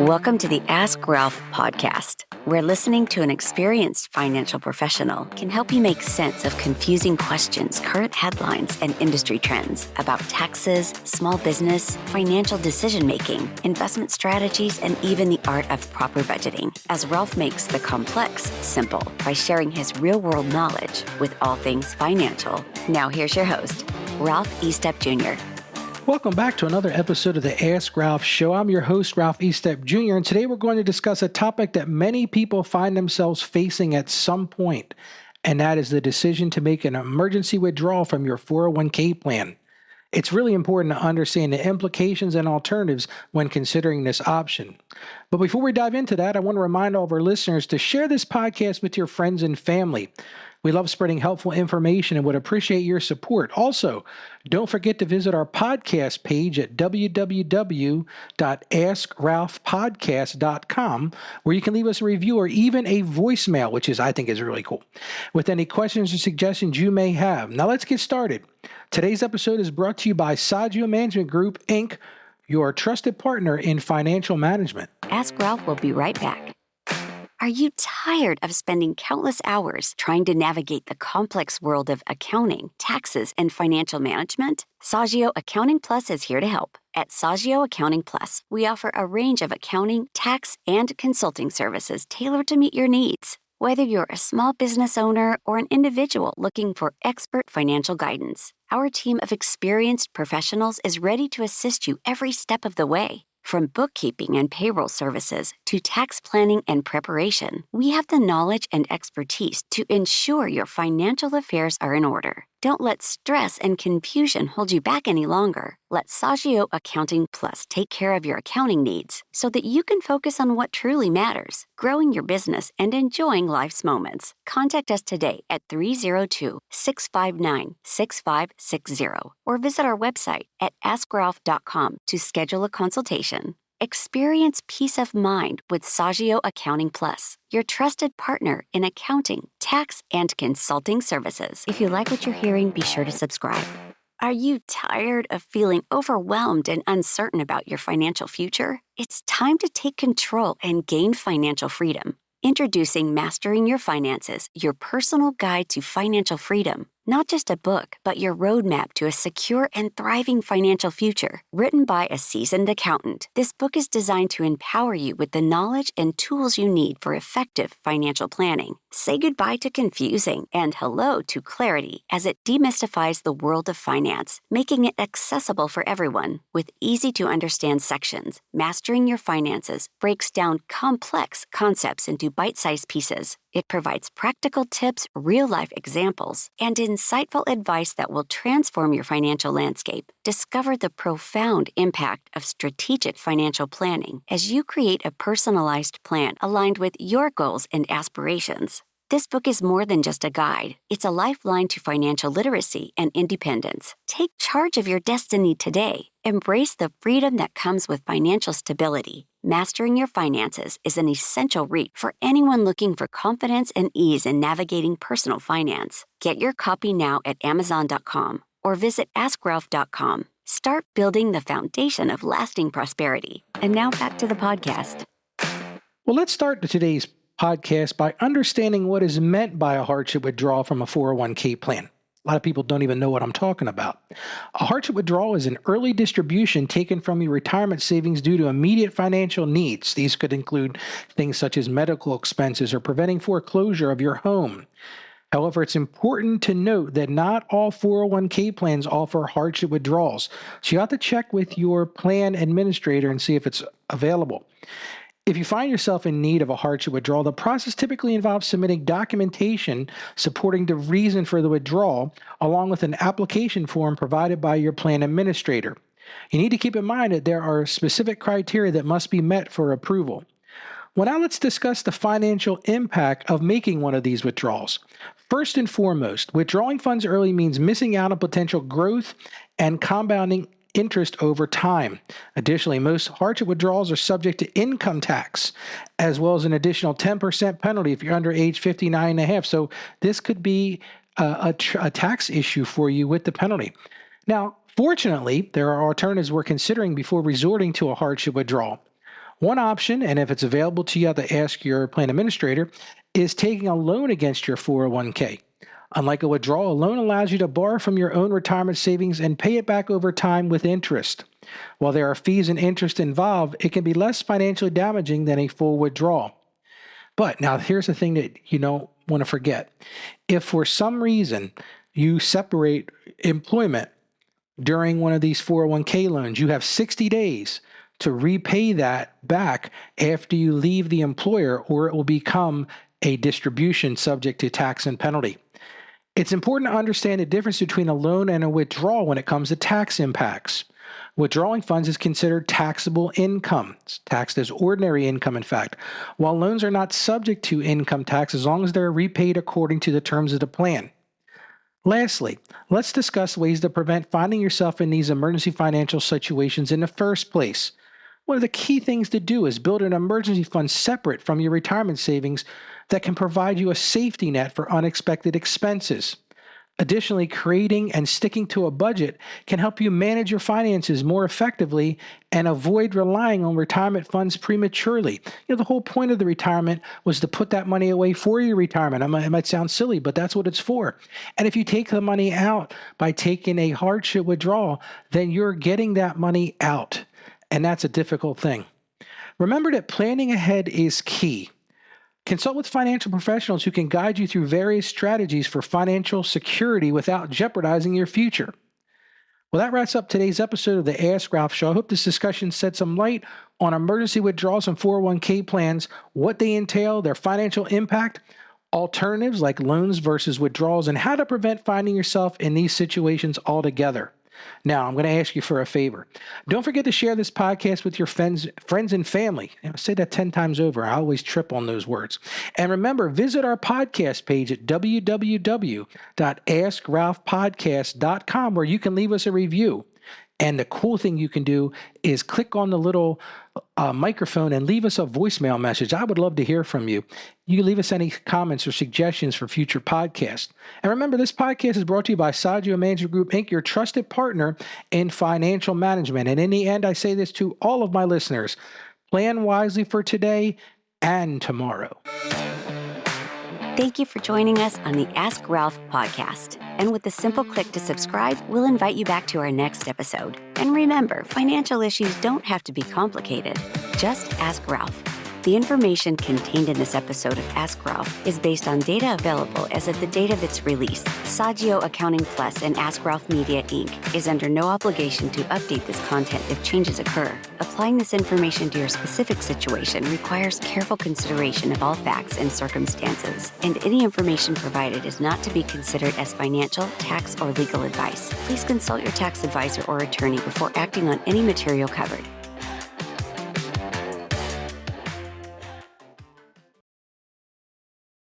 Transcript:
Welcome to the Ask Ralph podcast, where listening to an experienced financial professional can help you make sense of confusing questions, current headlines, and industry trends about taxes, small business, financial decision-making, investment strategies, and even the art of proper budgeting, as Ralph makes the complex simple by sharing his real-world knowledge with all things financial. Now here's your host, Ralph Estep Jr. Welcome back to another episode of the Ask Ralph Show. I'm your host, Ralph Estep Jr., and today we're going to discuss a topic that many people find themselves facing at some point, and that is the decision to make an emergency withdrawal from your 401k plan. It's really important to understand the implications and alternatives when considering this option. But before we dive into that, I want to remind all of our listeners to share this podcast with your friends and family. We love spreading helpful information and would appreciate your support. Also, don't forget to visit our podcast page at www.askralphpodcast.com, where you can leave us a review or even a voicemail, which I think is really cool, with any questions or suggestions you may have. Now let's get started. Today's episode is brought to you by Saggio Management Group Inc., your trusted partner in financial management. Ask Ralph will be right back. Are you tired of spending countless hours trying to navigate the complex world of accounting, taxes, and financial management? Saggio Accounting Plus is here to help. At Saggio Accounting Plus, we offer a range of accounting, tax, and consulting services tailored to meet your needs. Whether you're a small business owner or an individual looking for expert financial guidance, our team of experienced professionals is ready to assist you every step of the way. From bookkeeping and payroll services to tax planning and preparation, we have the knowledge and expertise to ensure your financial affairs are in order. Don't let stress and confusion hold you back any longer. Let Saggio Accounting Plus take care of your accounting needs so that you can focus on what truly matters, growing your business and enjoying life's moments. Contact us today at 302-659-6560 or visit our website at askralph.com to schedule a consultation. Experience peace of mind with Saggio Accounting Plus, your trusted partner in accounting, tax, and consulting services. If you like what you're hearing, be sure to subscribe. Are you tired of feeling overwhelmed and uncertain about your financial future? It's time to take control and gain financial freedom. Introducing Mastering Your Finances, your personal guide to financial freedom. Not just a book, but your roadmap to a secure and thriving financial future. Written by a seasoned accountant, this book is designed to empower you with the knowledge and tools you need for effective financial planning. Say goodbye to confusing and hello to clarity as it demystifies the world of finance, making it accessible for everyone. With easy-to-understand sections, Mastering Your Finances breaks down complex concepts into bite-sized pieces. It provides practical tips, real-life examples, and insightful advice that will transform your financial landscape. Discover the profound impact of strategic financial planning as you create a personalized plan aligned with your goals and aspirations. This book is more than just a guide. It's a lifeline to financial literacy and independence. Take charge of your destiny today. Embrace the freedom that comes with financial stability. Mastering Your Finances is an essential read for anyone looking for confidence and ease in navigating personal finance. Get your copy now at Amazon.com or visit AskRalph.com. Start building the foundation of lasting prosperity. And now back to the podcast. Well, let's start today's podcast by understanding what is meant by a hardship withdrawal from a 401k plan. A lot of people don't even know what I'm talking about. A hardship withdrawal is an early distribution taken from your retirement savings due to immediate financial needs. These could include things such as medical expenses or preventing foreclosure of your home. However, it's important to note that not all 401k plans offer hardship withdrawals. So you have to check with your plan administrator and see if it's available. If you find yourself in need of a hardship withdrawal, the process typically involves submitting documentation supporting the reason for the withdrawal, along with an application form provided by your plan administrator. You need to keep in mind that there are specific criteria that must be met for approval. Well, now let's discuss the financial impact of making one of these withdrawals. First and foremost, withdrawing funds early means missing out on potential growth and compounding interest over time. Additionally, most hardship withdrawals are subject to income tax, as well as an additional 10% penalty if you're under age 59 and a half. So this could be a tax issue for you with the penalty. Now, fortunately, there are alternatives we're considering before resorting to a hardship withdrawal. One option, and if it's available to you, you have to ask your plan administrator, is taking a loan against your 401k. Unlike a withdrawal, a loan allows you to borrow from your own retirement savings and pay it back over time with interest. While there are fees and interest involved, it can be less financially damaging than a full withdrawal. But now here's the thing that you don't want to forget. If for some reason you separate employment during one of these 401k loans, you have 60 days to repay that back after you leave the employer, or it will become a distribution subject to tax and penalty. It's important to understand the difference between a loan and a withdrawal when it comes to tax impacts. Withdrawing funds is considered taxable income. It's taxed as ordinary income, in fact, while loans are not subject to income tax as long as they're repaid according to the terms of the plan. Lastly, let's discuss ways to prevent finding yourself in these emergency financial situations in the first place. One of the key things to do is build an emergency fund separate from your retirement savings that can provide you a safety net for unexpected expenses. Additionally, creating and sticking to a budget can help you manage your finances more effectively and avoid relying on retirement funds prematurely. The whole point of the retirement was to put that money away for your retirement. It might sound silly, but that's what it's for. And if you take the money out by taking a hardship withdrawal, then you're getting that money out. And that's a difficult thing. Remember that planning ahead is key. Consult with financial professionals who can guide you through various strategies for financial security without jeopardizing your future. Well, that wraps up today's episode of the Ask Ralph Show. I hope this discussion shed some light on emergency withdrawals and 401k plans, what they entail, their financial impact, alternatives like loans versus withdrawals, and how to prevent finding yourself in these situations altogether. Now, I'm going to ask you for a favor. Don't forget to share this podcast with your friends and family. I say that 10 times over. I always trip on those words. And remember, visit our podcast page at www.askralphpodcast.com where you can leave us a review. And the cool thing you can do is click on the little microphone and leave us a voicemail message. I would love to hear from you. You can leave us any comments or suggestions for future podcasts. And remember, this podcast is brought to you by Saggio Management Group Inc., your trusted partner in financial management. And in the end, I say this to all of my listeners: plan wisely for today and tomorrow. Thank you for joining us on the Ask Ralph podcast. And with a simple click to subscribe, we'll invite you back to our next episode. And remember, financial issues don't have to be complicated. Just ask Ralph. The information contained in this episode of Ask Ralph is based on data available as of the date of its release. Saggio Accounting Plus and Ask Ralph Media Inc. is under no obligation to update this content if changes occur. Applying this information to your specific situation requires careful consideration of all facts and circumstances, and any information provided is not to be considered as financial, tax, or legal advice. Please consult your tax advisor or attorney before acting on any material covered.